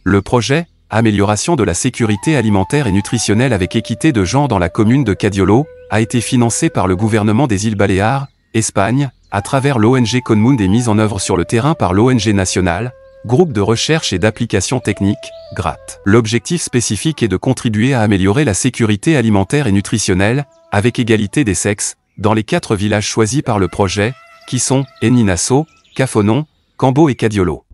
Le projet « Amélioration de la sécurité alimentaire et nutritionnelle avec équité de genre dans la commune de Cadiolo » a été financé par le gouvernement des îles Baléares, Espagne, à travers l'ONG Conmunt et mis en œuvre sur le terrain par l'ONG nationale, Groupe de recherche et d'application technique, GRAT. L'objectif spécifique est de contribuer à améliorer la sécurité alimentaire et nutritionnelle, avec égalité des sexes, dans les 4 villages choisis par le projet, qui sont Eninasso, Cafonon, Cambo et Cadiolo.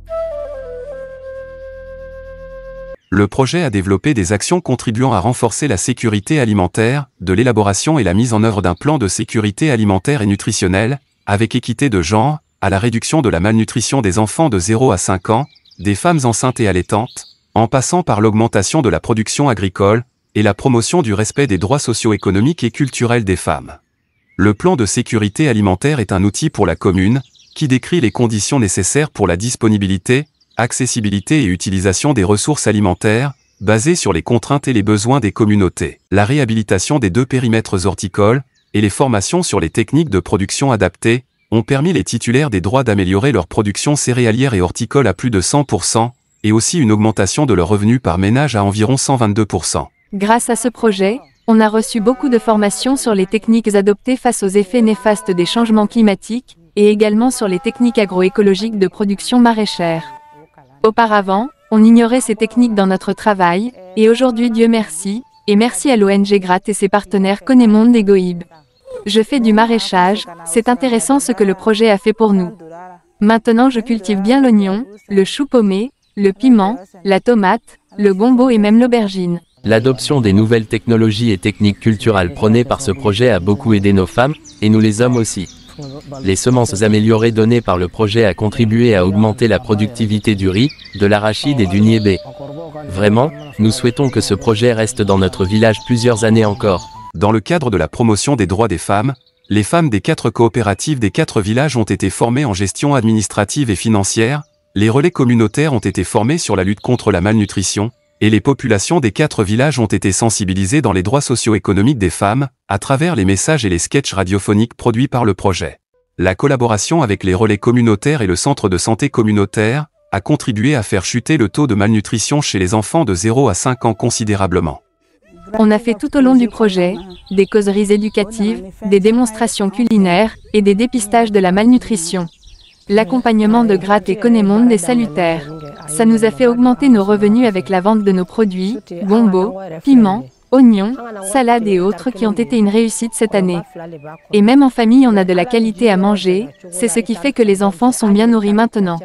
Le projet a développé des actions contribuant à renforcer la sécurité alimentaire, de l'élaboration et la mise en œuvre d'un plan de sécurité alimentaire et nutritionnelle, avec équité de genre, à la réduction de la malnutrition des enfants de 0 à 5 ans, des femmes enceintes et allaitantes, en passant par l'augmentation de la production agricole, et la promotion du respect des droits socio-économiques et culturels des femmes. Le plan de sécurité alimentaire est un outil pour la commune, qui décrit les conditions nécessaires pour la disponibilité, accessibilité et utilisation des ressources alimentaires, basées sur les contraintes et les besoins des communautés, la réhabilitation des 2 périmètres horticoles, et les formations sur les techniques de production adaptées, ont permis les titulaires des droits d'améliorer leur production céréalière et horticole à plus de 100%, et aussi une augmentation de leurs revenus par ménage à environ 122%. Grâce à ce projet, on a reçu beaucoup de formations sur les techniques adoptées face aux effets néfastes des changements climatiques, et également sur les techniques agroécologiques de production maraîchère. Auparavant, on ignorait ces techniques dans notre travail, et aujourd'hui Dieu merci, et merci à l'ONG GRAT et ses partenaires Conemonde et Goib. Je fais du maraîchage, c'est intéressant ce que le projet a fait pour nous. Maintenant je cultive bien l'oignon, le chou paumé, le piment, la tomate, le gombo et même l'aubergine. L'adoption des nouvelles technologies et techniques culturelles prônées par ce projet a beaucoup aidé nos femmes, et nous les hommes aussi. Les semences améliorées données par le projet a contribué à augmenter la productivité du riz, de l'arachide et du niébé. Vraiment, nous souhaitons que ce projet reste dans notre village plusieurs années encore. Dans le cadre de la promotion des droits des femmes, les femmes des 4 coopératives des 4 villages ont été formées en gestion administrative et financière, les relais communautaires ont été formés sur la lutte contre la malnutrition, et les populations des 4 villages ont été sensibilisées dans les droits socio-économiques des femmes, à travers les messages et les sketchs radiophoniques produits par le projet. La collaboration avec les relais communautaires et le centre de santé communautaire a contribué à faire chuter le taux de malnutrition chez les enfants de 0 à 5 ans considérablement. On a fait tout au long du projet, des causeries éducatives, des démonstrations culinaires, et des dépistages de la malnutrition. L'accompagnement de GRAT et Conemonde est salutaire. Ça nous a fait augmenter nos revenus avec la vente de nos produits, gombo, piment, oignons, salades et autres qui ont été une réussite cette année. Et même en famille on a de la qualité à manger, c'est ce qui fait que les enfants sont bien nourris maintenant.